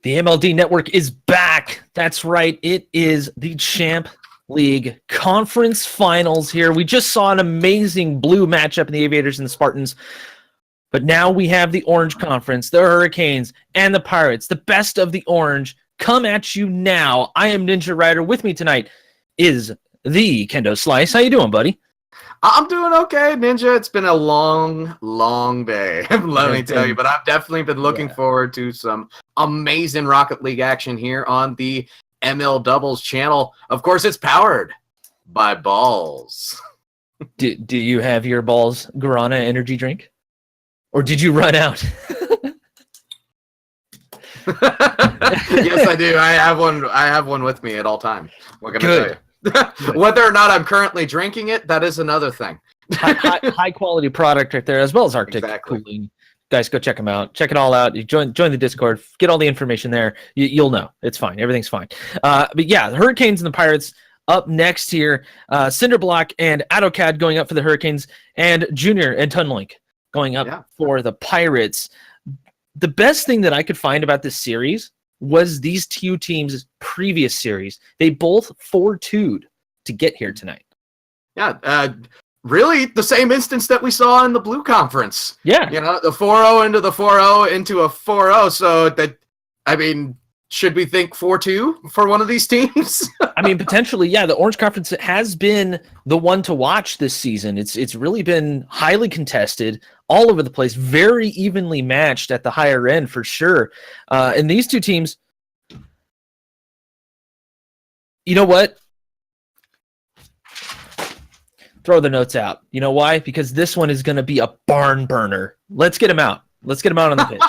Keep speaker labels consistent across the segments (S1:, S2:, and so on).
S1: The MLD Network is back. That's right. It is the Champ League Conference Finals here. We just saw an amazing blue matchup in the Aviators and the Spartans. But now we have the Orange Conference, the Hurricanes, and the Pirates. The best of the Orange come at you now. I am Ninja Rider. With me tonight is the Kendo Slice. How you doing, buddy?
S2: I'm doing okay, Ninja. It's been a long day, let me tell you. But I've definitely been looking forward to some amazing Rocket League action here on the ML Doubles channel. Of course, it's powered by balls.
S1: Do you have your balls Guarana energy drink? Or did you run out?
S2: Yes, I do. I have one with me at all times. What can I tell you? Whether or not I'm currently drinking it, that is another thing.
S1: high quality product right there, as well as Arctic Cooling. Guys, go check them out. Check it all out. You join the Discord. Get all the information there. You'll know. It's fine. Everything's fine. But yeah, the Hurricanes and the Pirates up next here. Cinderblock and AutoCAD going up for the Hurricanes, and Junior and Tunlink going up for the Pirates. The best thing that I could find about this series was these two teams' previous series. They both 4-2'd to get here tonight.
S2: Yeah, really the same instance that we saw in the Blue Conference.
S1: Yeah.
S2: You know, the 4-0 into the 4-0 into a 4-0. So that, I mean, should we think 4-2 for one of these teams?
S1: I mean, potentially, yeah. The Orange Conference has been the one to watch this season. It's really been highly contested, all over the place, very evenly matched at the higher end for sure. And these two teams, you know what? Throw the notes out. You know why? Because this one is going to be a barn burner. Let's get them out. Let's get them out on the pitch.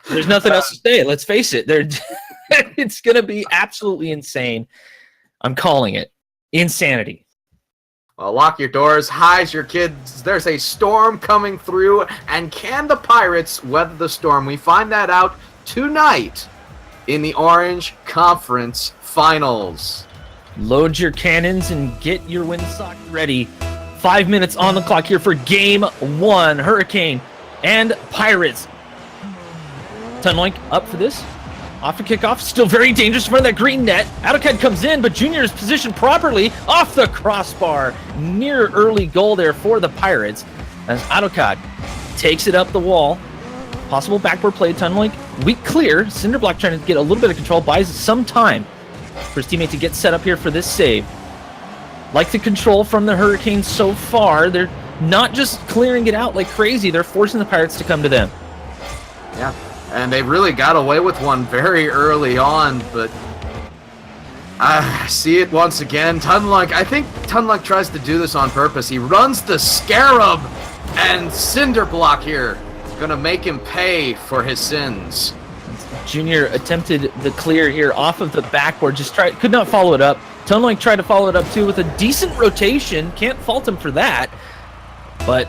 S1: There's nothing else to say. Let's face it. It's going to be absolutely insane. I'm calling it insanity.
S2: Well, lock your doors, hide your kids. There's a storm coming through, and can the Pirates weather the storm? We find that out tonight in the Orange Conference Finals.
S1: Load your cannons and get your windsock ready. 5 minutes on the clock here for Game 1. Hurricane and Pirates. Tunlink up for this. Off the kickoff, still very dangerous in front of that green net. AutoCAD comes in, but Junior is positioned properly off the crossbar. Near early goal there for the Pirates as AutoCAD takes it up the wall. Possible backboard play, Tunlink. Weak clear. Cinderblock trying to get a little bit of control, buys some time for his teammate to get set up here for this save. Like the control from the Hurricanes so far. They're not just clearing it out like crazy. They're forcing the Pirates to come to them.
S2: Yeah. And they really got away with one very early on, but I see it once again. Tunlink, I think Tunlink tries to do this on purpose. He runs the Scarab, and Cinderblock here going to make him pay for his sins.
S1: Junior attempted the clear here off of the backboard, could not follow it up. Tunlink tried to follow it up too with a decent rotation. Can't fault him for that, but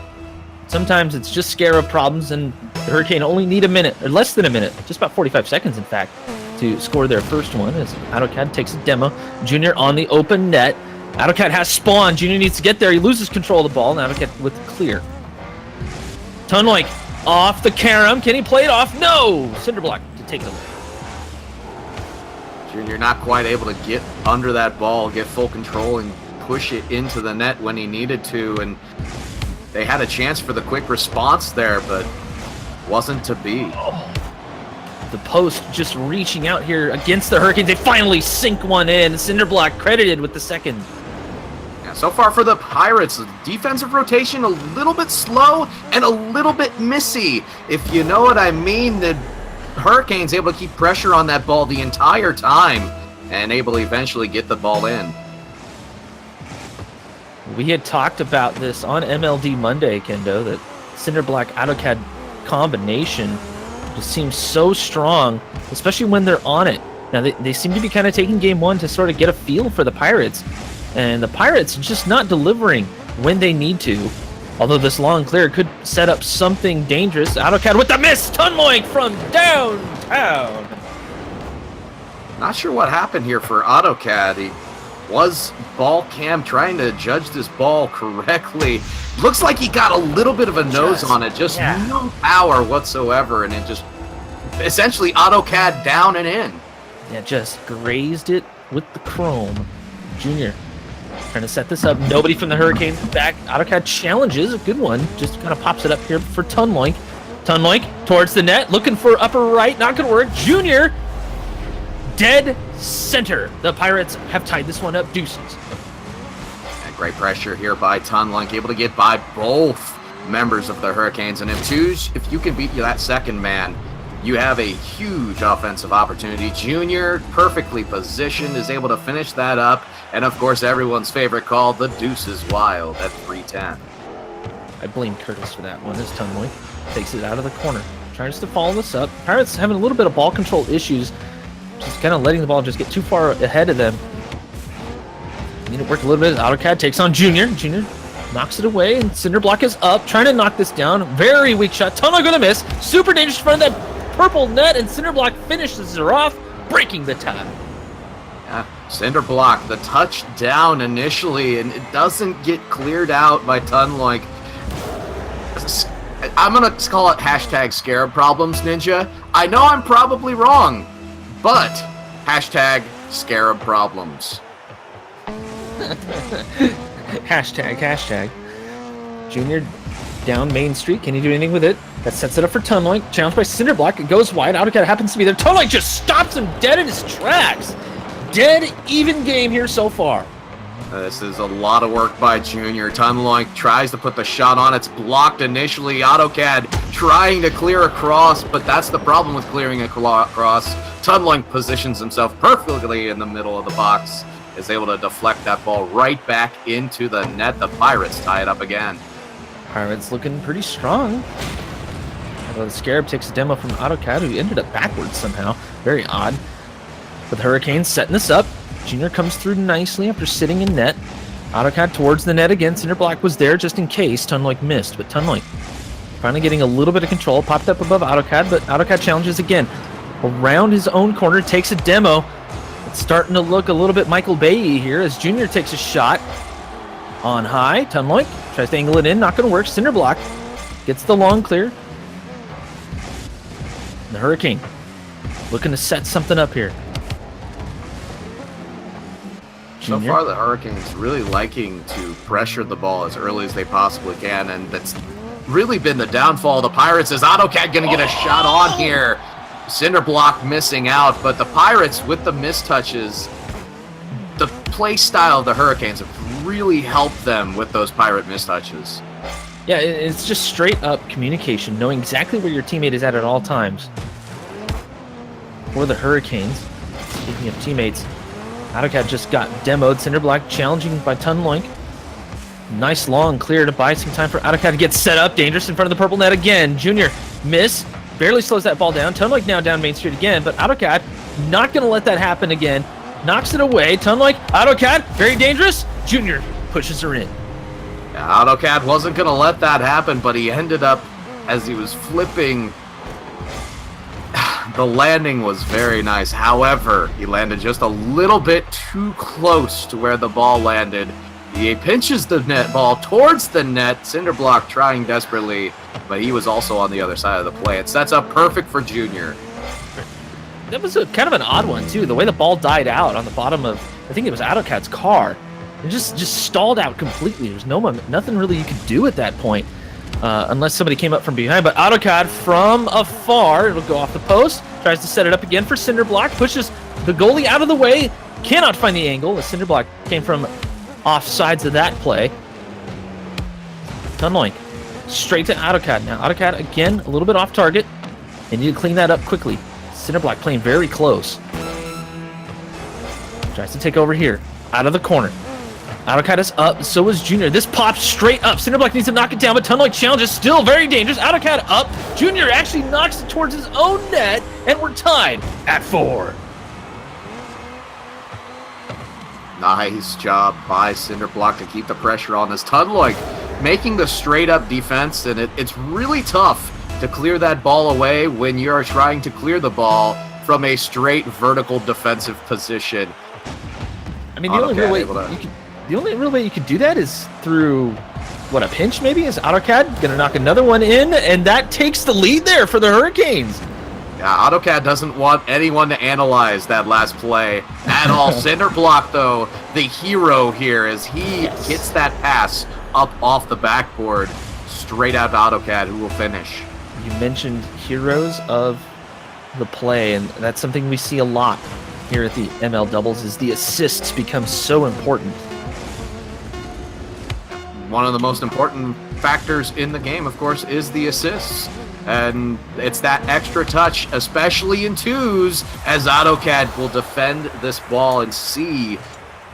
S1: sometimes it's just Scarab problems, and the Hurricane only need a minute, or less than a minute, just about 45 seconds, in fact, to score their first one as AutoCAD takes a demo. Junior on the open net. AutoCAD has spawn. Junior needs to get there. He loses control of the ball, and AutoCAD with clear. Tunlink off the carom. Can he play it off? No! Cinderblock to take it away.
S2: Junior not quite able to get under that ball, get full control, and push it into the net when he needed to, and they had a chance for the quick response there, but wasn't to be.
S1: Oh. The post just reaching out here against the Hurricanes. They finally sink one in. Cinderblock credited with the second.
S2: Yeah, so far for the Pirates, defensive rotation a little bit slow and a little bit missy. If you know what I mean, the Hurricanes able to keep pressure on that ball the entire time and able to eventually get the ball in.
S1: We had talked about this on MLD Monday, Kendo, that Cinderblock AutoCAD combination just seems so strong, especially when they're on it. Now, they seem to be kind of taking game one to sort of get a feel for the Pirates, and the Pirates just not delivering when they need to. Although this long clear could set up something dangerous. AutoCAD with the miss! Tunlink from downtown!
S2: Not sure what happened here for AutoCAD. He was ball cam trying to judge this ball correctly. Looks like he got a little bit of a nose on it, just no power whatsoever, and it just essentially AutoCAD down and in.
S1: Yeah, just grazed it with the chrome. Junior trying to set this up. Nobody from the Hurricanes back. AutoCAD challenges, a good one. Just kind of pops it up here for Tunloink. Tunloink towards the net, looking for upper right. Not going to work. Junior, dead center. The Pirates have tied this one up. Deuces.
S2: And great pressure here by Tunloink, able to get by both members of the Hurricanes. And if you can beat that second man, you have a huge offensive opportunity. Junior, perfectly positioned, is able to finish that up. And, of course, everyone's favorite call, the deuce is wild at 3:10.
S1: I blame Curtis for that one. This Tunloink takes it out of the corner. Tries to follow this up. Pirates having a little bit of ball control issues. Just kind of letting the ball just get too far ahead of them. Need to work a little bit. AutoCAD takes on Junior. Junior knocks it away, and Cinderblock is up, trying to knock this down. Very weak shot. Tunloink going to miss. Super dangerous in front of that purple net, and Cinderblock finishes her off, breaking the tie.
S2: Yeah, Cinderblock, the touchdown initially, and it doesn't get cleared out by Tunloink. I'm going to call it hashtag scarab problems, Ninja. I know I'm probably wrong, but hashtag scarab problems.
S1: Hashtag. Junior down Main Street. Can he do anything with it? That sets it up for Tunloink. Challenged by Cinderblock. It goes wide. AutoCAD happens to be there. Tunloink just stops him dead in his tracks. Dead even game here so far.
S2: This is a lot of work by Junior. Tunloink tries to put the shot on. It's blocked initially. AutoCAD trying to clear across, but that's the problem with clearing across. Tunloink positions himself perfectly in the middle of the box. Is able to deflect that ball right back into the net. The Pirates tie it up again.
S1: Pirates looking pretty strong. Although the Scarab takes a demo from AutoCAD, who ended up backwards somehow. Very odd. With Hurricanes setting this up. Junior comes through nicely after sitting in net. AutoCAD towards the net again. Cinderblock was there just in case. Tunloink missed, but Tunloink finally getting a little bit of control. Popped up above AutoCAD, but AutoCAD challenges again. Around his own corner, takes a demo. It's starting to look a little bit Michael Bay here as Junior takes a shot on high. Tunloink tries to angle it in, not going to work. Cinderblock gets the long clear. The Hurricane looking to set something up here. Junior.
S2: So far, the Hurricanes really liking to pressure the ball as early as they possibly can, and that's really been the downfall of the Pirates. Is AutoCAD going to get a shot on here? Cinderblock missing out, but the Pirates with the mistouches, the play style of the Hurricanes have really helped them with those Pirate mistouches.
S1: Yeah, it's just straight up communication, knowing exactly where your teammate is at all times. For the Hurricanes, speaking of teammates, AutoCAD just got demoed. Cinderblock challenging by Tunloink. Nice long clear to buy some time for AutoCAD to get set up. Dangerous in front of the purple net again. Junior miss. Barely slows that ball down. Tunloink now down Main Street again, but AutoCAD not going to let that happen again. Knocks it away. Tunloink, AutoCAD, very dangerous. Junior pushes her in.
S2: Yeah, AutoCAD wasn't going to let that happen, but he ended up, as he was flipping, the landing was very nice. However, he landed just a little bit too close to where the ball landed. He pinches the net ball towards the net. Cinderblock trying desperately, but he was also on the other side of the play. It sets up perfect for Junior.
S1: That was kind of an odd one, too. The way the ball died out on the bottom of, I think it was AutoCAD's car. It just stalled out completely. There's nothing really you could do at that point, unless somebody came up from behind. But AutoCAD from afar, it'll go off the post, tries to set it up again for Cinderblock, pushes the goalie out of the way, cannot find the angle. The Cinderblock came from off sides of that play. Tunloink straight to AutoCAD. Now AutoCAD again a little bit off target, and you clean that up quickly. Cinderblock playing very close. Tries to take over here, out of the corner. AutoCAD is up, so is Junior. This pops straight up. Cinderblock needs to knock it down, but Tunloink challenges still very dangerous. AutoCAD up. Junior actually knocks it towards his own net, and we're tied at 4.
S2: Nice job by Cinderblock to keep the pressure on this. Tunloink making the straight-up defense, and it's really tough to clear that ball away when you're trying to clear the ball from a straight vertical defensive position.
S1: I mean, the only real way you could do that is through, what, a pinch maybe? Is AutoCAD going to knock another one in, and that takes the lead there for the Hurricanes.
S2: Yeah, AutoCAD doesn't want anyone to analyze that last play at all. Cinderblock, though, the hero here, as he gets that pass up off the backboard, straight out to AutoCAD, who will finish.
S1: You mentioned heroes of the play, and that's something we see a lot here at the ML doubles, is the assists become so important.
S2: One of the most important factors in the game, of course, is the assists. And it's that extra touch, especially in twos, as AutoCAD will defend this ball and see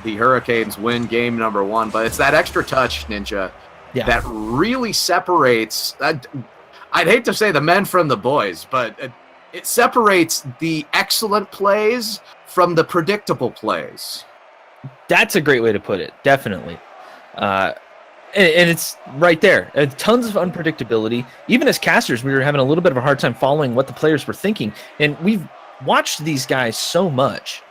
S2: the Hurricanes win game number 1. But it's that extra touch, Ninja, that really separates, I'd hate to say the men from the boys, but it separates the excellent plays from the predictable plays.
S1: That's a great way to put it, definitely. And it's right there. Tons of unpredictability. Even as casters, we were having a little bit of a hard time following what the players were thinking. And we've watched these guys so much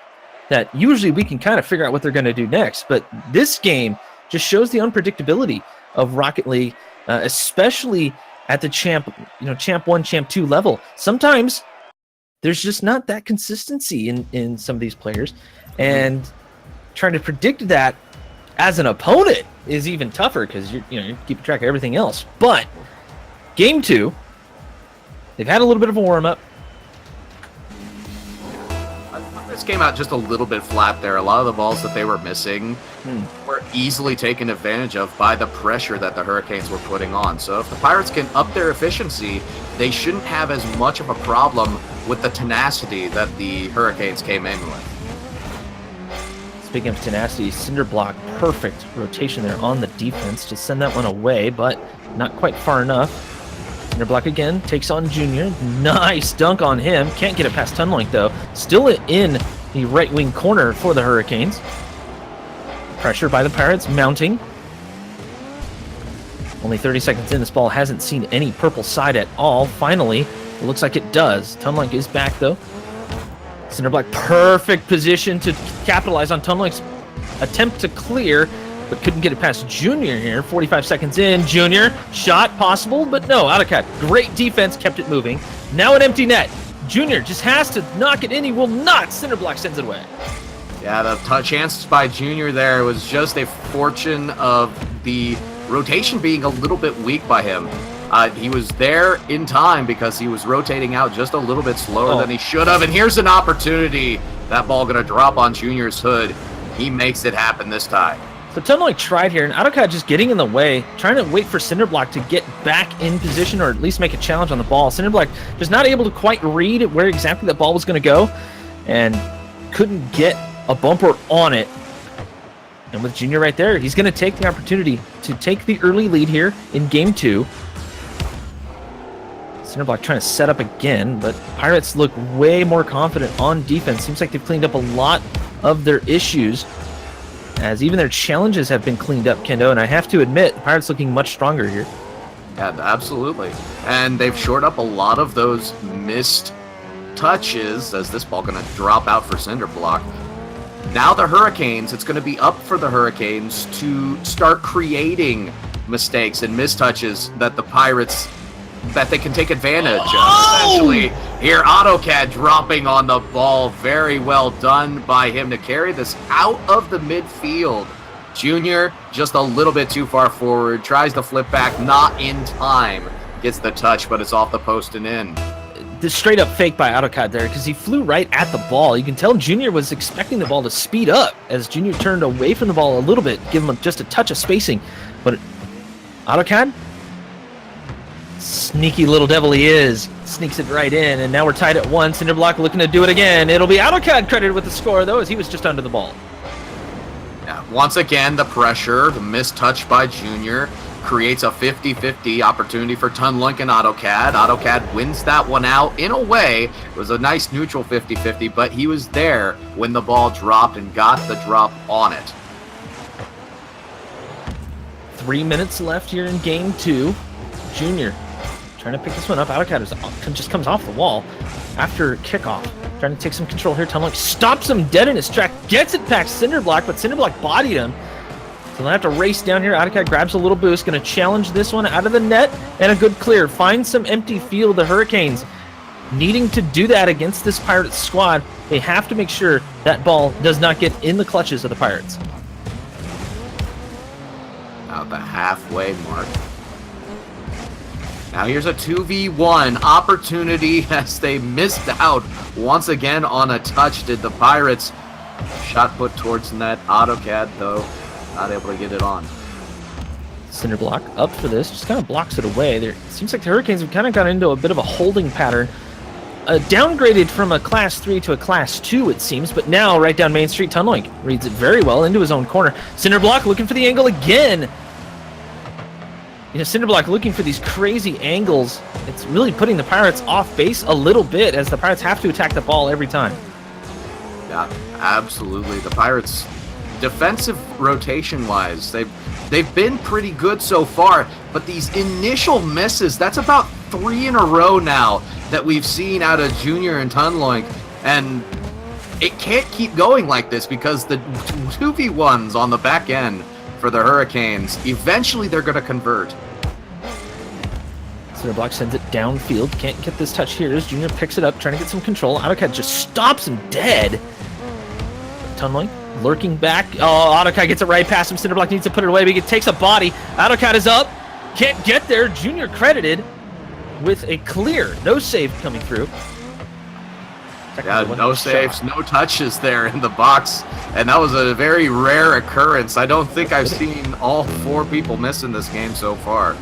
S1: that usually we can kind of figure out what they're going to do next. But this game just shows the unpredictability of Rocket League, especially at the champ 1, champ 2 level. Sometimes there's just not that consistency in some of these players. And trying to predict that as an opponent is even tougher because you're keeping track of everything else. But game 2, they've had a little bit of a warm-up.
S2: This came out just a little bit flat there. A lot of the balls that they were missing were easily taken advantage of by the pressure that the Hurricanes were putting on. So if the Pirates can up their efficiency, they shouldn't have as much of a problem with the tenacity that the Hurricanes came in with.
S1: Speaking of tenacity, Cinderblock, perfect rotation there on the defense to send that one away, but not quite far enough. Cinderblock again takes on Junior. Nice dunk on him. Can't get it past Tunlink, though. Still in the right wing corner for the Hurricanes. Pressure by the Pirates mounting. Only 30 seconds in, this ball hasn't seen any purple side at all. Finally, it looks like it does. Tunlink is back, though. Cinderblock, perfect position to capitalize on Tunlink's attempt to clear, but couldn't get it past Junior here. 45 seconds in, Junior, shot possible, but no, AutoCAD. Great defense, kept it moving. Now an empty net. Junior just has to knock it in. He will not. Cinderblock sends it away.
S2: Yeah, the chances by Junior there was just a fortune of the rotation being a little bit weak by him. He was there in time because he was rotating out just a little bit slower than he should have. And here's an opportunity. That ball going to drop on Junior's hood. He makes it happen this time.
S1: So Tunlink tried here, and AutoCAD just getting in the way, trying to wait for Cinderblock to get back in position or at least make a challenge on the ball. Cinderblock just not able to quite read where exactly that ball was going to go and couldn't get a bumper on it. And with Junior right there, he's going to take the opportunity to take the early lead here in game 2. Cinderblock trying to set up again, but Pirates look way more confident on defense. Seems like they've cleaned up a lot of their issues, as even their challenges have been cleaned up, Kendo, and I have to admit, Pirates looking much stronger here.
S2: Yeah, absolutely. And they've shored up a lot of those missed touches, as this ball going to drop out for Cinderblock. Now the Hurricanes, it's going to be up for the Hurricanes to start creating mistakes and mistouches that the Pirates, that they can take advantage of. Essentially, here AutoCAD dropping on the ball. Very well done by him to carry this out of the midfield. Junior just a little bit too far forward, tries to flip back, not in time. Gets the touch, but it's off the post and in.
S1: The straight up fake by AutoCAD there, because he flew right at the ball. You can tell Junior was expecting the ball to speed up as Junior turned away from the ball a little bit, give him just a touch of spacing. But AutoCAD, sneaky little devil he is, sneaks it right in, and now we're tied at 1. Cinderblock looking to do it again. It'll be AutoCAD credited with the score, though, as he was just under the ball.
S2: Yeah, once again, the pressure, the missed touch by Junior creates a 50-50 opportunity for Tunlink and AutoCAD. AutoCAD wins that one out. In a way, it was a nice neutral 50-50, but he was there when the ball dropped and got the drop on it.
S1: 3 minutes left here in game 2. Junior trying to pick this one up. AutoCAD just comes off the wall after kickoff. Trying to take some control here. Tunlink stops him dead in his track. Gets it past Cinderblock, but Cinderblock bodied him. So they'll have to race down here. AutoCAD grabs a little boost. Going to challenge this one out of the net. And a good clear. Find some empty field. The Hurricanes needing to do that against this Pirates squad. They have to make sure that ball does not get in the clutches of the Pirates.
S2: About the halfway mark. Now here's a 2v1 opportunity as they missed out once again on a touch. Did the Pirates. Shot put towards net. AutoCAD, though, not able to get it on.
S1: Cinderblock up for this, just kind of blocks it away. There seems like the Hurricanes have kind of got into a bit of a holding pattern. Downgraded from a Class 3 to a Class 2, it seems, but now right down Main Street, Tunloink reads it very well into his own corner. Cinderblock looking for the angle again. You know, Cinderblock looking for these crazy angles. It's really putting the Pirates off base a little bit as the Pirates have to attack the ball every time.
S2: Yeah, absolutely. The Pirates, defensive rotation-wise, they've been pretty good so far, but these initial misses, that's about 3 in a row now that we've seen out of Junior and Tunloink, and it can't keep going like this because the 2v1s on the back end for the Hurricanes, eventually they're going to convert.
S1: Cinderblock sends it downfield. Can't get this touch here as Junior picks it up, trying to get some control. AutoCAD just stops him dead. Tunloink lurking back. Oh, AutoCAD gets it right past him. Cinderblock needs to put it away, but he takes a body. AutoCAD is up. Can't get there. Junior credited with a clear. No save coming through.
S2: Yeah, no saves, no touches there in the box. And that was a very rare occurrence. I don't think I've seen all 4 people miss in this game so far.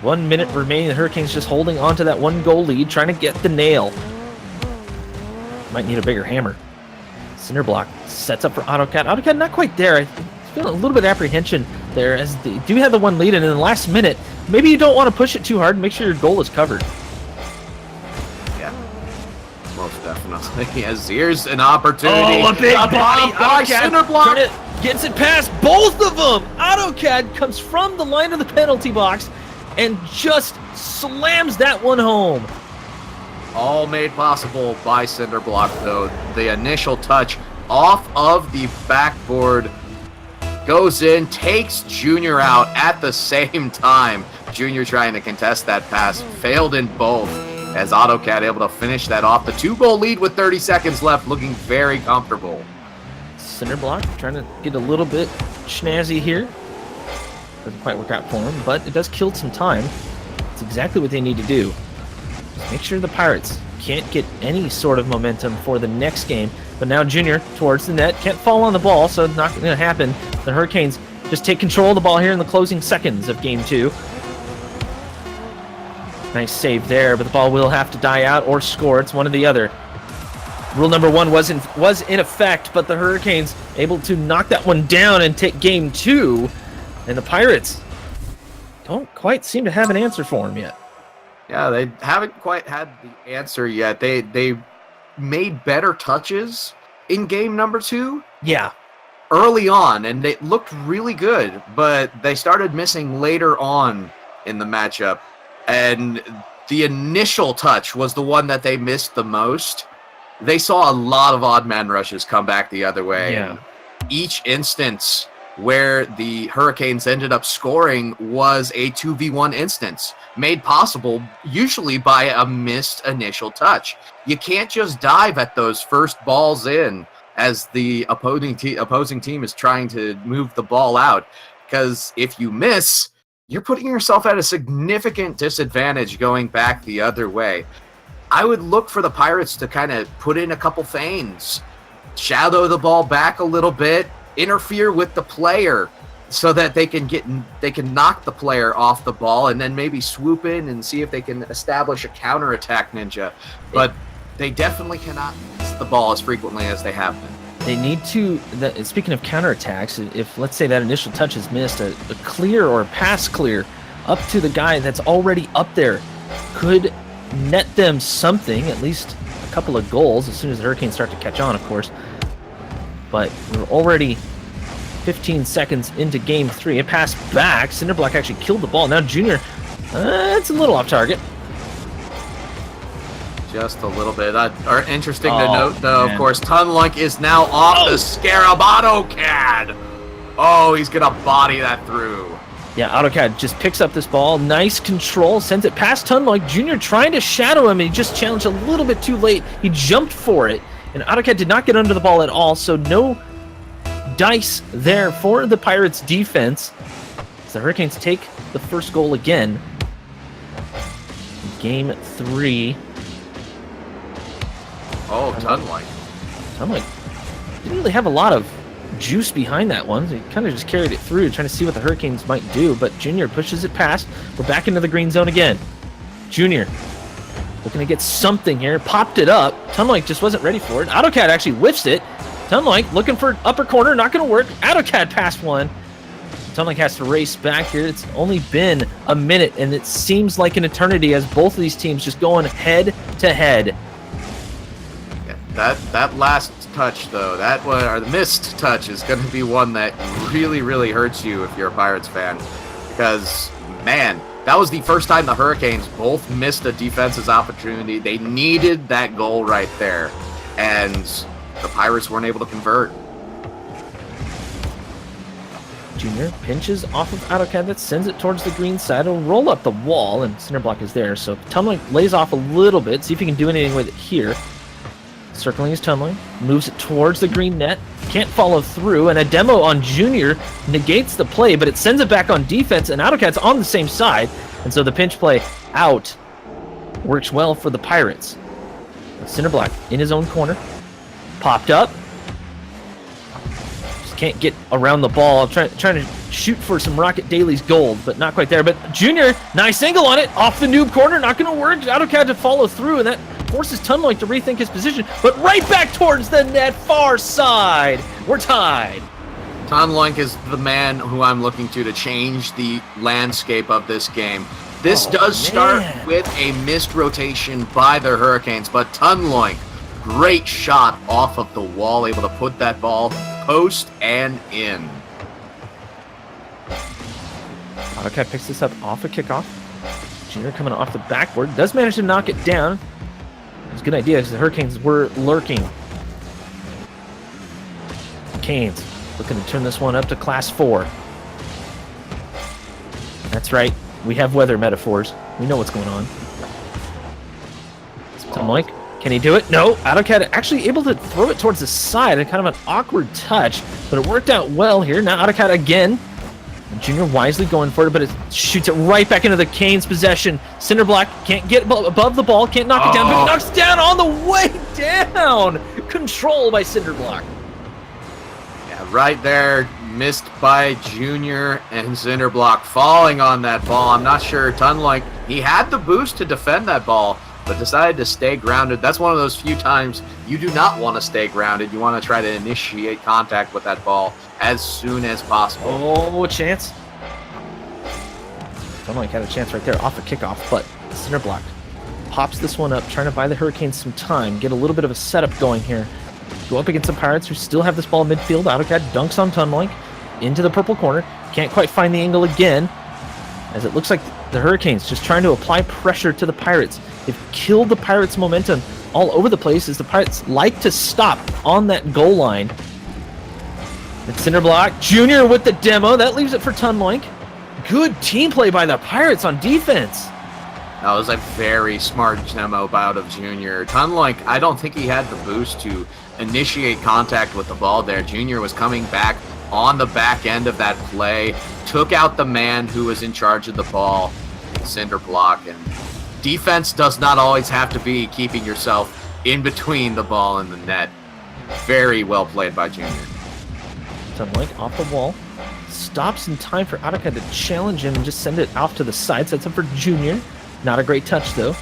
S1: 1 minute remaining. The Hurricanes just holding on to that 1-goal lead, trying to get the nail. Might need a bigger hammer. Cinderblock sets up for AutoCAD. AutoCAD not quite there. I feel a little bit of apprehension there as they do have the 1 lead, and in the last minute, maybe you don't want to push it too hard and make sure your goal is covered.
S2: Yeah, most definitely. As here's an opportunity.
S1: Oh, a big body
S2: by
S1: Cinderblock. Gets it past both of them. AutoCAD comes from the line of the penalty box and just slams that one home.
S2: All made possible by Cinderblock, though. The initial touch off of the backboard goes in, takes Junior out at the same time. Junior trying to contest that pass, failed in both, as AutoCAD able to finish that off. The 2-goal lead with 30 seconds left, looking very comfortable.
S1: Cinderblock trying to get a little bit snazzy here. Doesn't quite work out for him, but it does kill some time. It's exactly what they need to do. Just make sure the Pirates can't get any sort of momentum for the next game. But now Junior towards the net. Can't fall on the ball, so it's not going to happen. The Hurricanes just take control of the ball here in the closing seconds of Game 2. Nice save there, but the ball will have to die out or score. It's one or the other. Rule number 1 was in effect, but the Hurricanes able to knock that one down and take Game 2. And the Pirates don't quite seem to have an answer for him yet.
S2: Yeah, they haven't quite had the answer yet. They made better touches in game number 2.
S1: Yeah.
S2: Early on, and they looked really good, but they started missing later on in the matchup. And the initial touch was the one that they missed the most. They saw a lot of odd man rushes come back the other way.
S1: Yeah.
S2: Each instance where the Hurricanes ended up scoring was a 2v1 instance, made possible usually by a missed initial touch. You can't just dive at those first balls in as the opposing team is trying to move the ball out, because if you miss, you're putting yourself at a significant disadvantage going back the other way. I would look for the Pirates to kind of put in a couple feigns, shadow the ball back a little bit, interfere with the player so that they can knock the player off the ball, and then maybe swoop in and see if they can establish a counterattack ninja. But they definitely cannot miss the ball as frequently as they have been.
S1: They need to, speaking of counterattacks, if let's say that initial touch is missed, a clear or a pass clear up to the guy that's already up there could net them something, at least a couple of goals, as soon as the Hurricanes start to catch on, of course. But we're already 15 seconds into Game 3. A pass back. Cinderblock actually killed the ball. Now Junior, it's a little off target.
S2: Just a little bit. Interesting to note, though, man. Of course, Tunloink is now off the Scarab AutoCAD. Oh, he's going to body that through.
S1: Yeah, AutoCAD just picks up this ball. Nice control. Sends it past Tunloik. Junior trying to shadow him, and he just challenged a little bit too late. He jumped for it, and AutoCAD did not get under the ball at all, so no dice there for the Pirates defense. As the Hurricanes take the first goal again. Game 3.
S2: Oh, Tunloik.
S1: Tunloik didn't really have a lot of juice behind that one. He kind of just carried it through, trying to see what the Hurricanes might do, but Junior pushes it past. We're back into the green zone again. Junior looking to get something here. Popped it up. Tunloik just wasn't ready for it. AutoCAD actually whiffs it. Tunloik looking for upper corner. Not going to work. AutoCAD passed one. Tunloik has to race back here. It's only been a minute, and it seems like an eternity as both of these teams just going head to head.
S2: That last touch, though, that one, or the missed touch, is going to be one that really, really hurts you if you're a Pirates fan. Because, man, that was the first time the Hurricanes both missed a defense's opportunity. They needed that goal right there. And the Pirates weren't able to convert.
S1: Junior pinches off of AutoCAD. That sends it towards the green side. It'll roll up the wall, and center block is there. So Tunloik lays off a little bit. See if he can do anything with it here. Circling his Tunloik, moves it towards the green net, can't follow through, and a demo on Junior negates the play, but it sends it back on defense, and AutoCAD's on the same side, and so the pinch play out works well for the Pirates. Center block in his own corner, popped up, just can't get around the ball, trying to shoot for some Rocket Daly's gold, but not quite there, but Junior, nice angle on it, off the noob corner, not going to work, AutoCAD to follow through, and that forces Tunloik to rethink his position, but right back towards the net, far side. We're tied.
S2: Tunloik is the man who I'm looking to change the landscape of this game. This does start with a missed rotation by the Hurricanes, but Tunloik, great shot off of the wall, able to put that ball post and in.
S1: AutoCAD picks this up off a kickoff. Junior coming off the backboard, does manage to knock it down. It's a good idea because the Hurricanes were lurking. Canes looking to turn this one up to Class 4. That's right. We have weather metaphors. We know what's going on. Tunloik, can he do it? No. AutoCAD actually able to throw it towards the side. And kind of an awkward touch, but it worked out well here. Now AutoCAD again. Junior wisely going for it, but it shoots it right back into the Canes' possession. Cinderblock can't get above the ball, can't knock it down, but knocks down on the way down. Control by Cinderblock.
S2: Yeah, right there, missed by Junior and Cinderblock falling on that ball. I'm not sure Tunloik, he had the boost to defend that ball, but decided to stay grounded. That's one of those few times you do not want to stay grounded. You want to try to initiate contact with that ball as soon as possible.
S1: Oh, a chance. Tunloik had a chance right there off a kickoff, but Cinderblock pops this one up, trying to buy the Hurricanes some time, get a little bit of a setup going here. Go up against the Pirates who still have this ball in midfield. AutoCAD dunks on Tunloik into the purple corner. Can't quite find the angle again, as it looks like the Hurricanes just trying to apply pressure to the Pirates. They've killed the Pirates' momentum all over the place as the Pirates like to stop on that goal line. It's Cinderblock. Junior with the demo. That leaves it for Tunloik. Good team play by the Pirates on defense.
S2: That was a very smart demo out of Junior. Tunloik, I don't think he had the boost to initiate contact with the ball there. Junior was coming back on the back end of that play, took out the man who was in charge of the ball, Cinderblock, and defense does not always have to be keeping yourself in between the ball and the net. Very well played by Junior.
S1: Tunloik off the wall. Stops in time for AutoCAD to challenge him and just send it off to the side. Sets up for Junior. Not a great touch, though.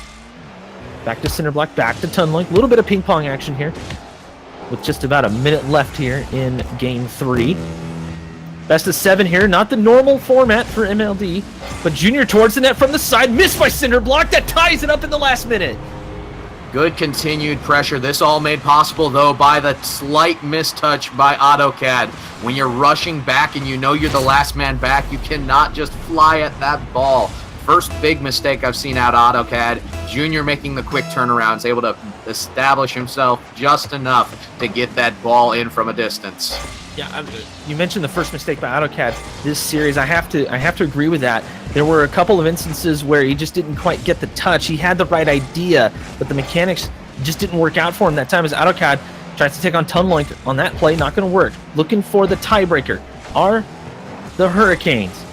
S1: Back to Cinderblock, back to Tunloik. A little bit of ping-pong action here with just about a minute left here in Game 3. Best of 7 here. Not the normal format for MLD, but Junior towards the net from the side. Missed by Cinderblock. That ties it up in the last minute.
S2: Good continued pressure. This all made possible, though, by the slight mistouch by AutoCAD. When you're rushing back and you know you're the last man back, you cannot just fly at that ball. First big mistake I've seen out of AutoCAD. Junior making the quick turnarounds, able to establish himself just enough to get that ball in from a distance.
S1: Yeah, you mentioned the first mistake by AutoCAD this series. I have to agree with that. There were a couple of instances where he just didn't quite get the touch. He had the right idea, but the mechanics just didn't work out for him that time as AutoCAD tries to take on Tunloink on that play. Not going to work. Looking for the tiebreaker are the Hurricanes.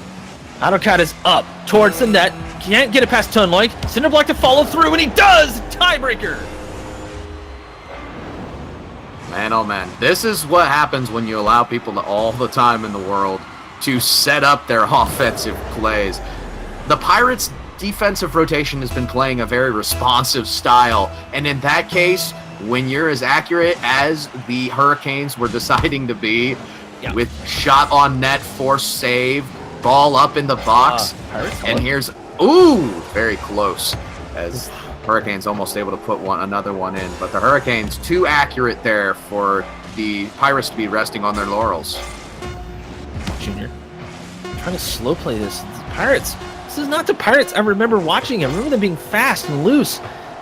S1: AutoCAD is up towards the net. Can't get it past Tunloink. Cinderblock to follow through, and he does! Tiebreaker!
S2: Man, oh man, this is what happens when you allow people to all the time in the world to set up their offensive plays. The Pirates' defensive rotation has been playing a very responsive style, and in that case, when you're as accurate as the Hurricanes were deciding to be, with shot on net, forced save, ball up in the box, and here's, very close, as Hurricanes almost able to put another one in, but the Hurricanes too accurate there for the Pirates to be resting on their laurels.
S1: Junior, trying to slow play this. The Pirates. This is not the Pirates I remember watching. I remember them being fast and loose,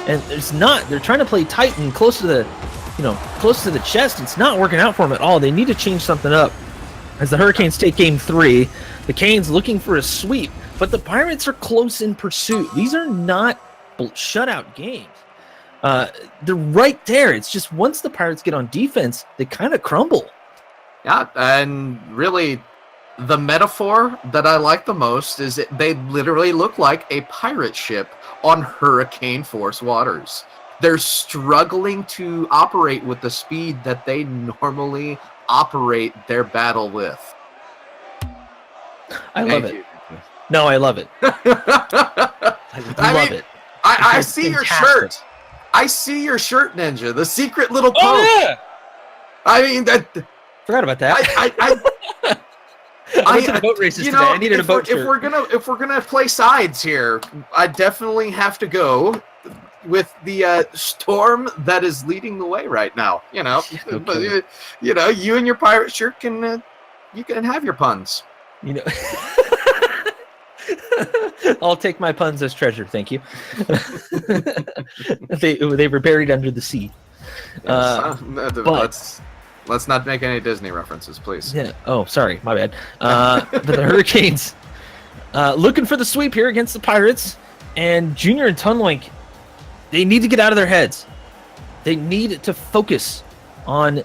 S1: and it's not. They're trying to play tight and close to the chest. It's not working out for them at all. They need to change something up. As the Hurricanes take game 3, the Canes looking for a sweep, but the Pirates are close in pursuit. These are not shutout games. They're right there. It's just once the Pirates get on defense, they kind of crumble.
S2: Yeah, and really, the metaphor that I like the most is that they literally look like a pirate ship on hurricane force waters. They're struggling to operate with the speed that they normally operate their battle with.
S1: I love it. No, I love it. I love it.
S2: I see your shirt. I see your shirt, Ninja. The secret little poke.
S1: Oh, yeah.
S2: I mean, that.
S1: Forgot about that. I went to the boat races today. I needed a boat shirt.
S2: If we're gonna play sides here, I definitely have to go with the storm that is leading the way right now.
S1: Okay.
S2: But you and your pirate shirt can you can have your puns.
S1: I'll take my puns as treasure, thank you. They were buried under the sea.
S2: Let's not make any Disney references, please.
S1: Yeah. Oh, sorry, my bad. But the Hurricanes looking for the sweep here against the Pirates, and Junior and Tunloink, they need to get out of their heads. They need to focus on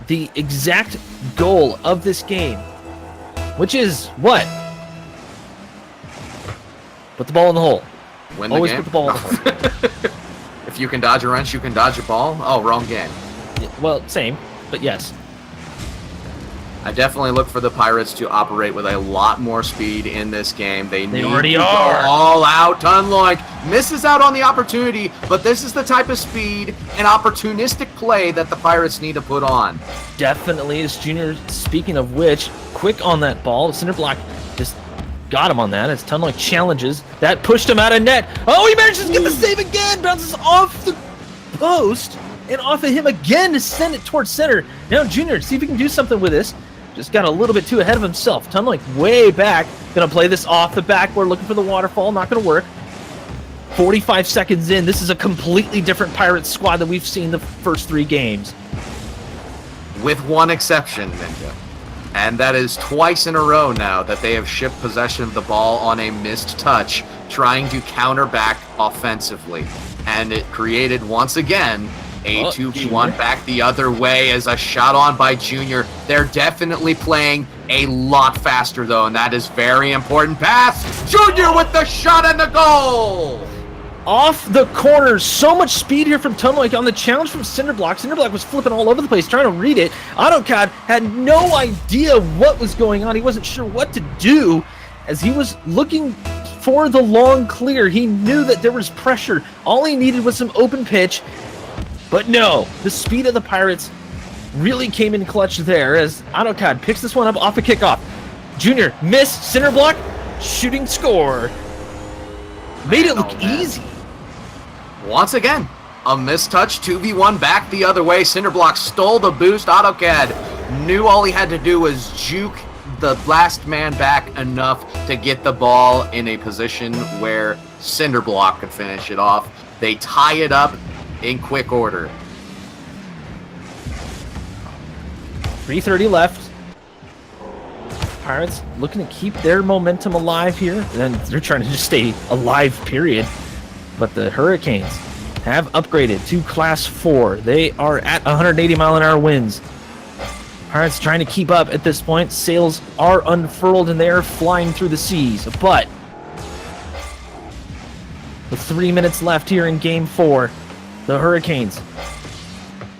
S1: the exact goal of this game, which is what? Put the ball in the hole.
S2: Win the
S1: Always
S2: game.
S1: put the ball in the hole.
S2: If you can dodge a wrench, you can dodge a ball. Oh, wrong game.
S1: Yeah, well, same, but yes.
S2: I definitely look for the Pirates to operate with a lot more speed in this game. They need
S1: already
S2: to
S1: are.
S2: go all out. Tunloink misses out on the opportunity, but this is the type of speed and opportunistic play that the Pirates need to put on.
S1: Definitely is Junior. Speaking of which, quick on that ball. Cinderblock just got him on that as Tunloink challenges. That pushed him out of net. Oh, he manages to get the save again. Bounces off the post and off of him again to send it towards center. Now Junior, see if he can do something with this. Just got a little bit too ahead of himself. Tunloink way back. Gonna play this off the backboard, looking for the waterfall. Not gonna work. 45 seconds in. This is a completely different Pirates squad than we've seen the first 3 games.
S2: With one exception, Ninja. And that is twice in a row now that they have shipped possession of the ball on a missed touch, trying to counter back offensively. And it created, once again, a 2v1 back the other way as a shot on by Junior. They're definitely playing a lot faster, though, and that is very important. Pass! Junior with the shot and the goal!
S1: Off the corner, so much speed here from Tunloink on the challenge from Cinderblock. Cinderblock was flipping all over the place, trying to read it. AutoCAD had no idea what was going on. He wasn't sure what to do as he was looking for the long clear. He knew that there was pressure. All he needed was some open pitch. But no, the speed of the Pirates really came in clutch there as AutoCAD picks this one up off a kickoff. Junior missed, Cinderblock, shooting score. Made it look easy.
S2: Once again, a mistouch, 2v1 back the other way. Cinderblock stole the boost. AutoCAD knew all he had to do was juke the last man back enough to get the ball in a position where Cinderblock could finish it off. They tie it up in quick order.
S1: 3:30 left. Pirates looking to keep their momentum alive here. And they're trying to just stay alive, period. But the Hurricanes have upgraded to Class 4. They are at 180-mile-an-hour winds. Pirates trying to keep up at this point. Sails are unfurled and they are flying through the seas. But with 3 minutes left here in Game 4, the Hurricanes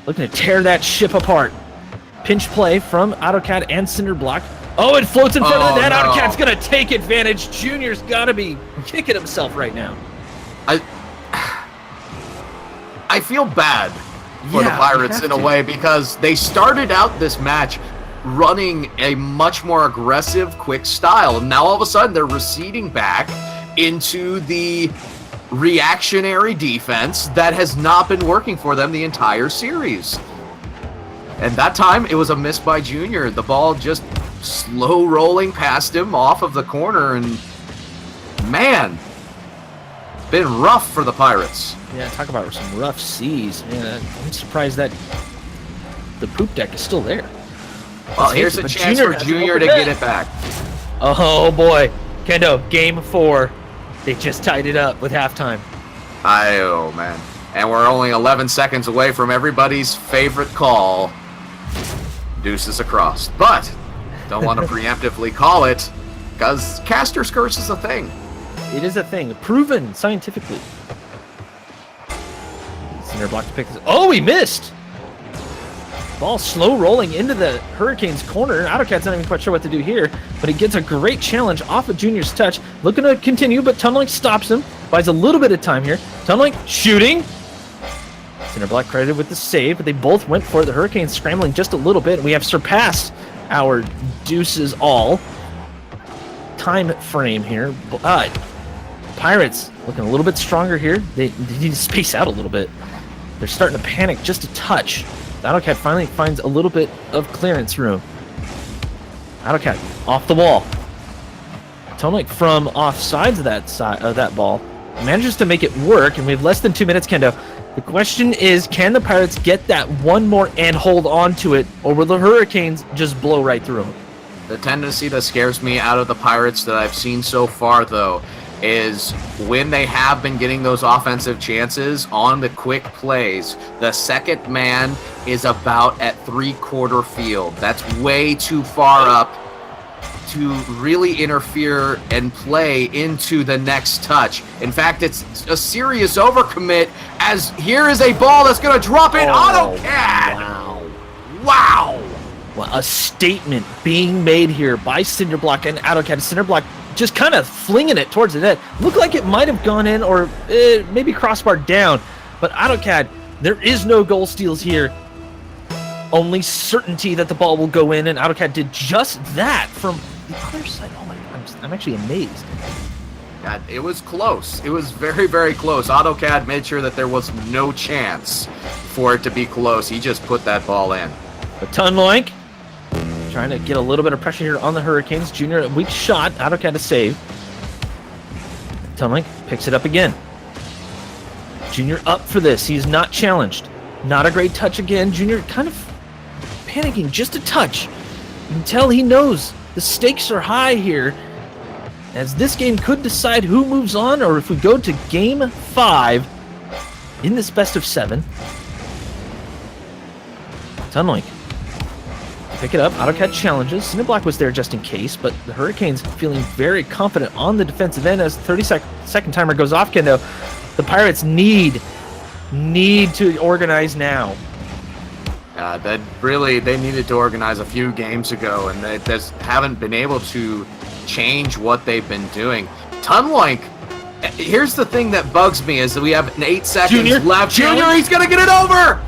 S1: looking to tear that ship apart. Pinch play from AutoCAD and Cinderblock. Oh, it floats in front of the net. No. AutoCAD's going to take advantage. Junior's got to be kicking himself right now.
S2: I feel bad for the Pirates in a way because they started out this match running a much more aggressive, quick style. And now all of a sudden they're receding back into the reactionary defense that has not been working for them the entire series. And that time it was a miss by Junior. The ball just slow rolling past him off of the corner, and man, been rough for the Pirates.
S1: Yeah, talk about some rough seas. Man, I'm surprised that the poop deck is still there.
S2: Well, here's a chance for Junior to get it back.
S1: Oh boy, Kendo, Game 4. They just tied it up with halftime.
S2: Oh man, and we're only 11 seconds away from everybody's favorite call. Deuces across, but don't want to preemptively call it because caster's curse is a thing.
S1: It is a thing, proven scientifically. Cinderblock to pick this. Oh, he missed! Ball slow rolling into the Hurricanes corner. AutoCAD's not even quite sure what to do here, but he gets a great challenge off of Junior's touch. Looking to continue, but Tunneling stops him. Buys a little bit of time here. Tunneling shooting. Cinderblock credited with the save, but they both went for it. The Hurricanes scrambling just a little bit. We have surpassed our deuces all time frame here. But Pirates looking a little bit stronger here. They need to space out a little bit. They're starting to panic just a touch. AutoCAD finally finds a little bit of clearance room. AutoCAD off the wall. Tunneling from off sides of that ball manages to make it work, and we have less than 2 minutes, Kendo. The question is, can the Pirates get that one more and hold on to it, or will the Hurricanes just blow right through them?
S2: The tendency that scares me out of the Pirates that I've seen so far, though, is when they have been getting those offensive chances on the quick plays, the second man is about at three-quarter field. That's way too far up to really interfere and play into the next touch. In fact, it's a serious overcommit, as here is a ball that's going to drop in. AutoCAD! Wow!
S1: Well, a statement being made here by Cinderblock and AutoCAD. Cinderblock just kind of flinging it towards the net. Looked like it might have gone in or maybe crossbar down. But AutoCAD, there is no goal steals here. Only certainty that the ball will go in, and AutoCAD did just that from the other side. Oh my God, I'm actually amazed.
S2: God, it was close. It was very, very close. AutoCAD made sure that there was no chance for it to be close. He just put that ball in.
S1: But Tunneling trying to get a little bit of pressure here on the Hurricanes. Junior, a weak shot. AutoCAD to save. Tunneling picks it up again. Junior up for this. He's not challenged. Not a great touch again. Junior kind of panicking just a touch. You can tell he knows the stakes are high here, as this game could decide who moves on, or if we go to Game 5 in this best of 7. Tunneling pick it up. AutoCAD challenges. Cinderblock was there just in case, but the Hurricanes feeling very confident on the defensive end as the 30-second timer goes off, Kendo. The Pirates need to organize now.
S2: They needed to organize a few games ago, and they just haven't been able to change what they've been doing. Tunneling, here's the thing that bugs me is that we have 8 seconds left. Junior, he's gonna get it over!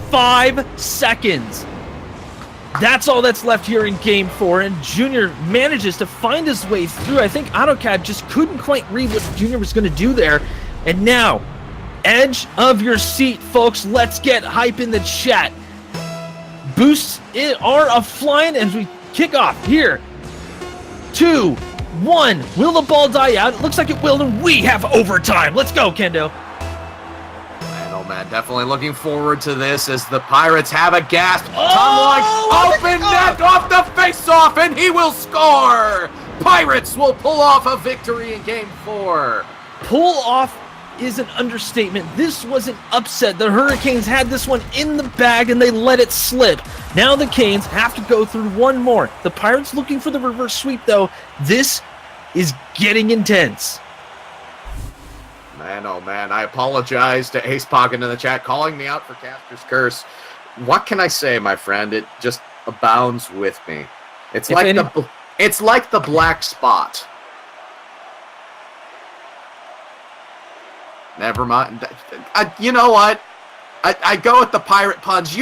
S1: 5 seconds. That's all that's left here in Game 4, and Junior manages to find his way through. I think AutoCAD just couldn't quite read what Junior was going to do there. And now, edge of your seat, folks. Let's get hype in the chat. Boosts are a-flying as we kick off here. 2, 1. Will the ball die out? It looks like it will, and we have overtime. Let's go, Kendo.
S2: man, definitely looking forward to this as the Pirates have a gasp.
S1: Oh,
S2: Open net off the face-off, and he will score! Pirates will pull off a victory in Game 4.
S1: Pull off is an understatement. This was an upset. The Hurricanes had this one in the bag, and they let it slip. Now the Canes have to go through one more. The Pirates looking for the reverse sweep, though. This is getting intense.
S2: Man, oh man, I apologize to Ace Pocket in the chat, calling me out for Caster's Curse. What can I say, my friend? It just abounds with me. It's like the black spot. Never mind. You know what? I go with the pirate puns.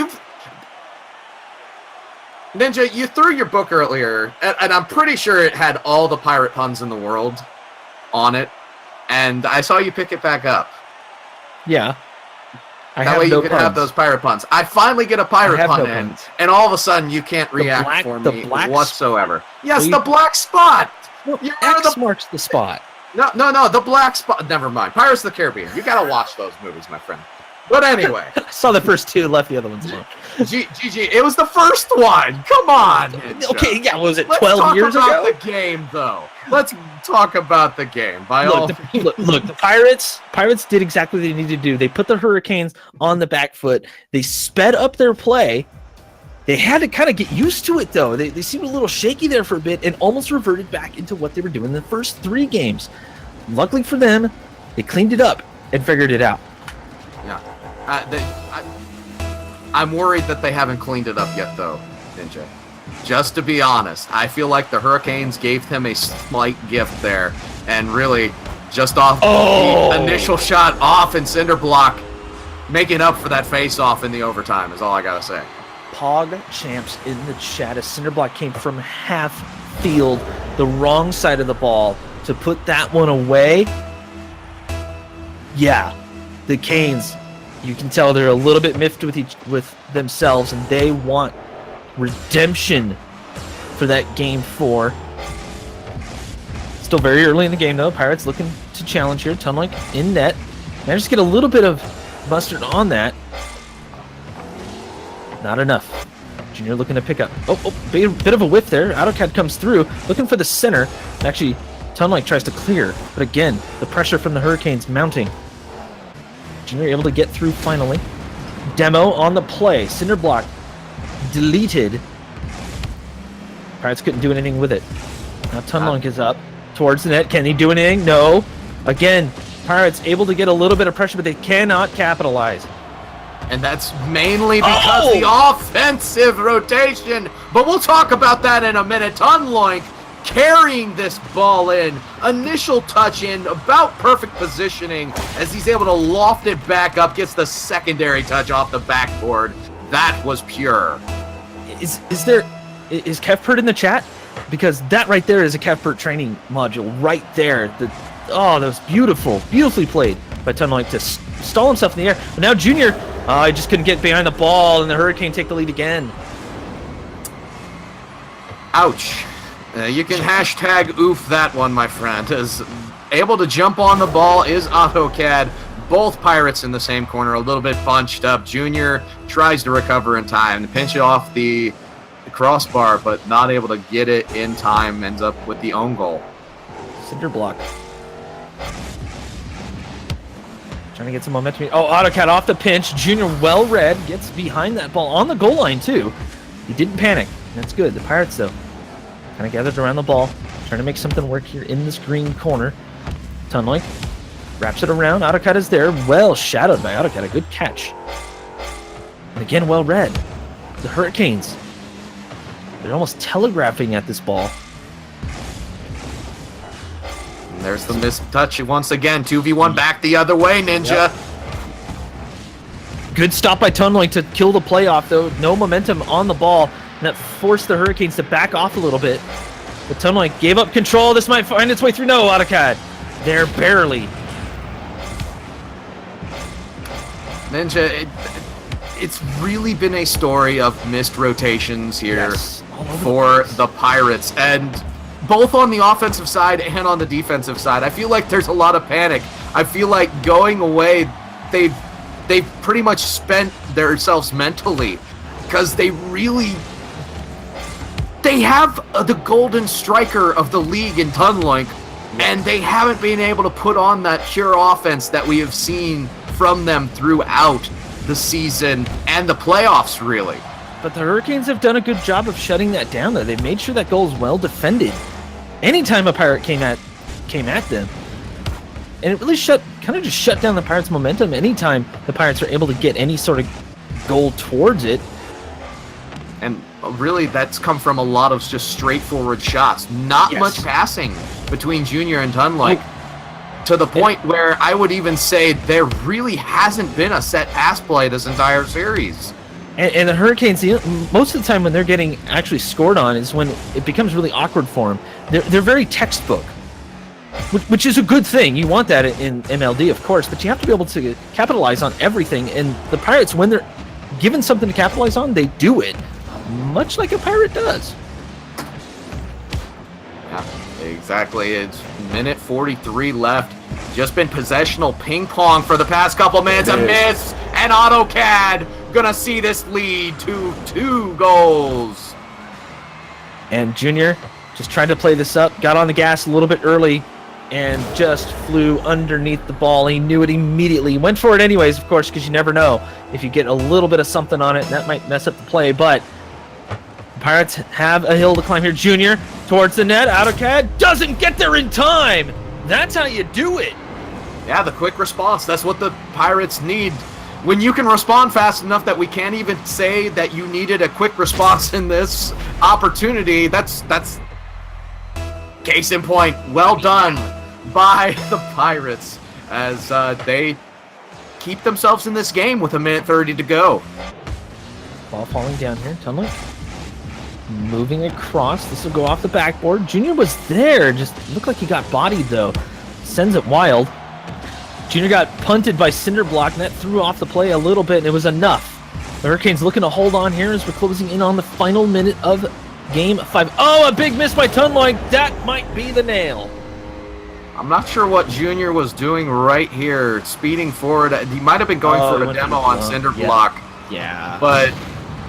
S2: Ninja, you threw your book earlier, and I'm pretty sure it had all the pirate puns in the world on it. And I saw you pick it back up.
S1: Yeah.
S2: That way you can have those pirate puns. I finally get a pirate pun in, and all of a sudden you can't react for me whatsoever. Yes, the black spot!
S1: No, X marks the spot.
S2: No, the black spot. Never mind. Pirates of the Caribbean. You gotta watch those movies, my friend. But anyway.
S1: I saw the first two, left the other ones alone.
S2: GG, it was the first one. Come on.
S1: Okay, yeah, was it 12 years ago?
S2: Let's talk about the game, though. Let's talk about the game.
S1: Look, the Pirates did exactly what they needed to do. They put the Hurricanes on the back foot. They sped up their play. They had to kind of get used to it, though. They seemed a little shaky there for a bit and almost reverted back into what they were doing in the first 3 games. Luckily for them, they cleaned it up and figured it out.
S2: Yeah. I'm worried that they haven't cleaned it up yet, though, Ninja. Just to be honest, I feel like the Hurricanes gave them a slight gift there, and really, just off the initial shot off in cinder block, making up for that face-off in the overtime is all I gotta say.
S1: Pog Champs in the chat. A cinder block came from half field, the wrong side of the ball, to put that one away. Yeah, the Canes, you can tell they're a little bit miffed with themselves, and they want redemption for that Game 4. Still very early in the game, though. Pirates looking to challenge here. Tunlink in net. Managed to get a little bit of mustard on that. Not enough. Junior looking to pick up. Bit of a whiff there. AutoCAD comes through, looking for the center. Actually, Tunlink tries to clear, but again, the pressure from the Hurricanes mounting. Junior able to get through finally. Demo on the play. Cinder block deleted. Pirates couldn't do anything with it. Now Tunlink is up towards the net. Can he do anything? No. Again, Pirates able to get a little bit of pressure, but they cannot capitalize.
S2: And that's mainly because the offensive rotation. But we'll talk about that in a minute. Tunlink carrying this ball in. Initial touch in, about perfect positioning as he's able to loft it back up. Gets the secondary touch off the backboard. That was pure.
S1: Is Kevpert in the chat? Because that right there is a Kevpert training module right there. That was beautifully played by Tunlink to stall himself in the air. But now Junior, he just couldn't get behind the ball, and the Hurricane take the lead again.
S2: Ouch. You can hashtag oof that one, my friend. As able to jump on the ball is AutoCAD. Both Pirates in the same corner, a little bit bunched up. Junior tries to recover in time to pinch it off the crossbar, but not able to get it in time. Ends up with the own goal.
S1: Cinder block. Trying to get some momentum. AutoCAD off the pinch. Junior well read. Gets behind that ball on the goal line, too. He didn't panic. That's good. The Pirates, though, kind of gathered around the ball. Trying to make something work here in this green corner. Tunlink wraps it around. AutoCAD is there. Well shadowed by AutoCAD. A good catch. And again, well read. The Hurricanes, they're almost telegraphing at this ball.
S2: And there's the missed touch once again. 2v1 back the other way, Ninja.
S1: Yep. Good stop by Tunlink to kill the playoff, though. No momentum on the ball. And that forced the Hurricanes to back off a little bit. But Tunlink gave up control. This might find its way through. No, AutoCAD. There, barely.
S2: Ninja, it's really been a story of missed rotations here for the Pirates. And both on the offensive side and on the defensive side, I feel like there's a lot of panic. I feel like going away, they've they've pretty much spent themselves mentally, because they have the golden striker of the league in Tunlink, and they haven't been able to put on that pure offense that we have seen from them throughout the season and the playoffs, really.
S1: But the Hurricanes have done a good job of shutting that down, though. They've made sure that goal is well defended. Anytime a Pirate came at them, and it really shut down the Pirates' momentum. Anytime the Pirates are able to get any sort of goal towards it.
S2: And really, that's come from a lot of just straightforward shots. Not much passing between Junior and Tunlike, to the point where I would even say there really hasn't been a set pass play this entire series.
S1: And the Hurricanes, most of the time when they're getting actually scored on is when it becomes really awkward for them. They're very textbook, which is a good thing. You want that in MLD, of course, but you have to be able to capitalize on everything. And the Pirates, when they're given something to capitalize on, they do it, much like a Pirate does.
S2: Yeah, exactly. It's minute 43 left. Just been possessional ping pong for the past couple minutes. A miss, and AutoCAD gonna see this lead to 2 goals.
S1: And Junior just tried to play this up, got on the gas a little bit early, and just flew underneath the ball. He knew it immediately. Went for it anyways, of course, because you never know. If you get a little bit of something on it, that might mess up the play, but the Pirates have a hill to climb here. Junior towards the net. AutoCAD doesn't get there in time. That's how you do it.
S2: Yeah, the quick response. That's what the Pirates need. When you can respond fast enough that we can't even say that you needed a quick response in this opportunity, that's case in point. Well done by the Pirates as they keep themselves in this game with a minute 30 to go.
S1: Ball falling down here. Tunley moving across. This will go off the backboard. Junior was there. Just looked like he got bodied, though. Sends it wild. Junior got punted by Cinderblock, and that threw off the play a little bit, and it was enough. The Hurricanes looking to hold on here as we're closing in on the final minute of Game 5. Oh, a big miss by Tunley. That might be the nail.
S2: I'm not sure what Junior was doing right here, speeding forward. He might have been going for a demo on Cinderblock.
S1: Yeah.
S2: But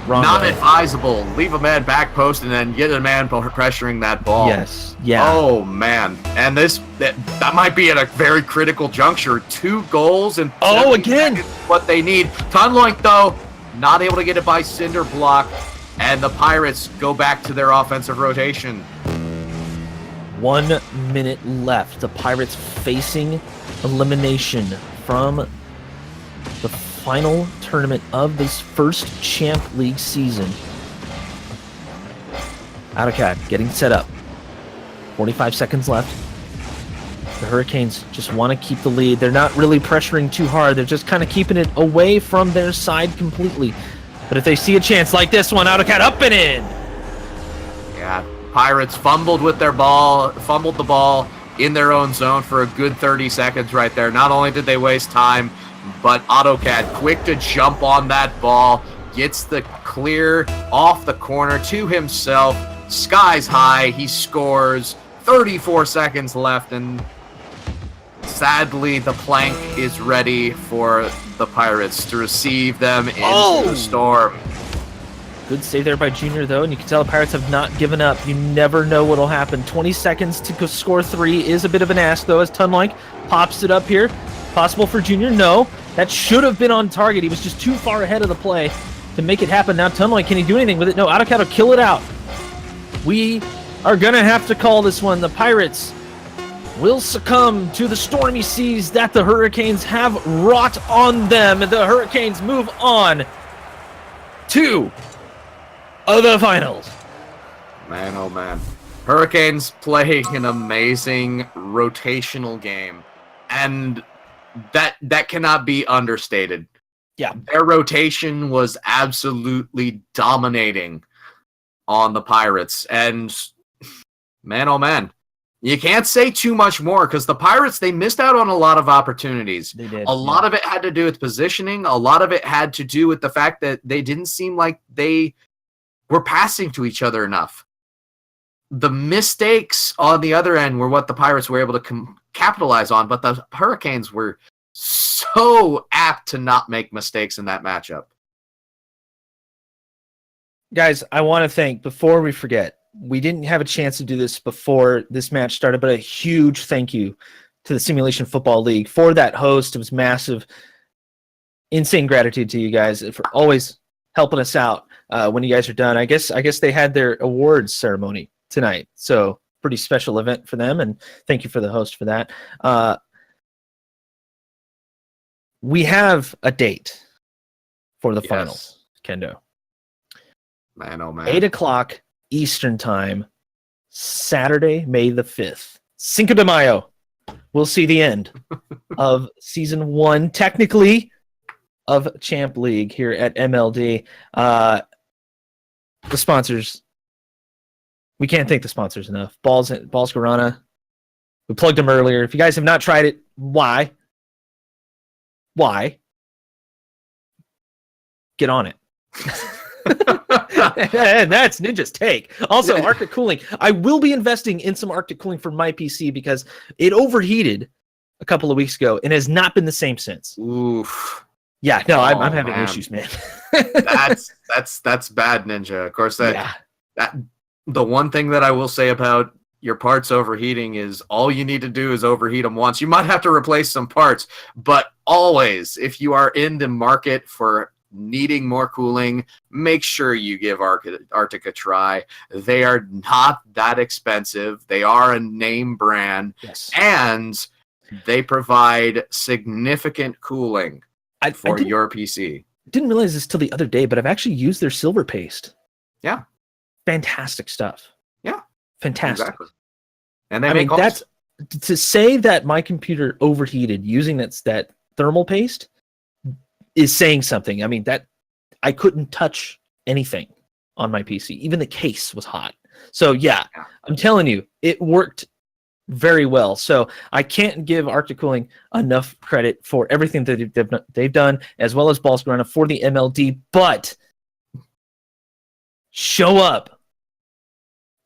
S1: Wrong
S2: not
S1: way.
S2: Advisable. Leave a man back post and then get a man pressuring that ball.
S1: Yes. Yeah.
S2: Oh, man. And that might be at a very critical juncture. 2 goals and
S1: again.
S2: What they need. Tunloink, though, not able to get it by Cinderblock. And the Pirates go back to their offensive rotation.
S1: 1 minute left. The Pirates facing elimination from the final tournament of this first Champ League season. AutoCAD getting set up. 45 seconds left. The Hurricanes just want to keep the lead. They're not really pressuring too hard. They're just kind of keeping it away from their side completely. But if they see a chance like this one, AutoCAD up and in.
S2: Yeah, Pirates fumbled the ball in their own zone for a good 30 seconds right there. Not only did they waste time, but AutoCAD quick to jump on that ball, gets the clear off the corner to himself, skies high, he scores, 34 seconds left, and sadly the plank is ready for the Pirates to receive them into the storm.
S1: Good save there by Junior, though, and you can tell the Pirates have not given up. You never know what'll happen. 20 seconds to score 3 is a bit of an ask, though, as Tunlike pops it up here. Possible for Junior? No. That should have been on target. He was just too far ahead of the play to make it happen. Now Tunlike, can he do anything with it? No, AutoCAD will kill it out. We are going to have to call this one. The Pirates will succumb to the stormy seas that the Hurricanes have wrought on them. The Hurricanes move on to the finals.
S2: Man, oh man. Hurricanes play an amazing rotational game, and that cannot be understated.
S1: Yeah.
S2: Their rotation was absolutely dominating on the Pirates, and man, oh man. You can't say too much more because the Pirates, they missed out on a lot of opportunities.
S1: They did.
S2: A lot of it had to do with positioning. A lot of it had to do with the fact that they didn't seem like they were passing to each other enough. The mistakes on the other end were what the Pirates were able to capitalize on, but the Hurricanes were so apt to not make mistakes in that matchup.
S1: Guys, I want to thank, before we forget, we didn't have a chance to do this before this match started, but a huge thank you to the Simulation Football League for that host. It was massive. Insane gratitude to you guys for always helping us out when you guys are done. I guess they had their awards ceremony tonight, so pretty special event for them, and thank you for the host for that. We have a date for the finals, Kendo.
S2: Man, oh man.
S1: 8 o'clock Eastern time, Saturday, May the 5th. Cinco de Mayo. We'll see the end of Season 1, technically, of Champ League here at MLD. The sponsors, we can't thank the sponsors enough. Balls Guarana. We plugged them earlier. If you guys have not tried it, why? Get on it. And that's Ninja's take. Also, Arctic cooling. I will be investing in some Arctic cooling for my PC because it overheated a couple of weeks ago and has not been the same since.
S2: Oof.
S1: Yeah, no, I'm having issues, man.
S2: that's bad, Ninja. Of course, that the one thing that I will say about your parts overheating is all you need to do is overheat them once. You might have to replace some parts, but always, if you are in the market for needing more cooling, make sure you give Arctic a try. They are not that expensive. They are a name brand, and they provide significant cooling for your PC.
S1: Didn't realize this till the other day, but I've actually used their silver paste.
S2: Yeah.
S1: Fantastic stuff.
S2: Yeah.
S1: Fantastic.
S2: Exactly. And they that's
S1: to say that my computer overheated using that thermal paste is saying something. I mean, that I couldn't touch anything on my PC. Even the case was hot. So yeah, I'm telling you, it worked very well. So I can't give Arctic Cooling enough credit for everything that they've done, as well as Balls Guarana for the MLD. But show up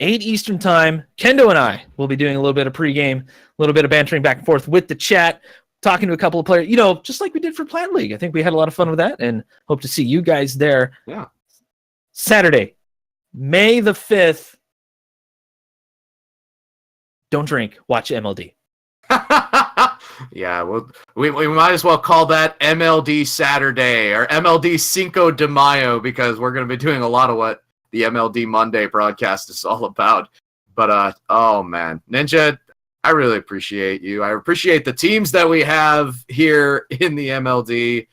S1: 8 Eastern time. Kendo and I will be doing a little bit of pregame, a little bit of bantering back and forth with the chat, talking to a couple of players, just like we did for Plant League. I think we had a lot of fun with that and hope to see you guys there.
S2: Yeah.
S1: Saturday, May the 5th. Don't drink. Watch MLD.
S2: Yeah, well, we might as well call that MLD Saturday or MLD Cinco de Mayo because we're going to be doing a lot of what the MLD Monday broadcast is all about. But, oh, man. Ninja, I really appreciate you. I appreciate the teams that we have here in the MLD.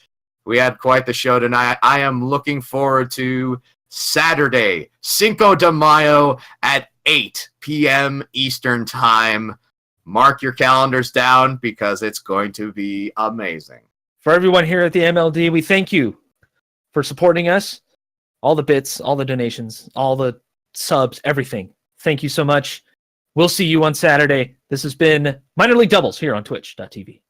S2: We had quite the show tonight. I am looking forward to Saturday, Cinco de Mayo at 8 p.m. Eastern Time. Mark your calendars down because it's going to be amazing.
S1: For everyone here at the MLD, we thank you for supporting us. All the bits, all the donations, all the subs, everything. Thank you so much. We'll see you on Saturday. This has been Minor League Doubles here on Twitch.tv.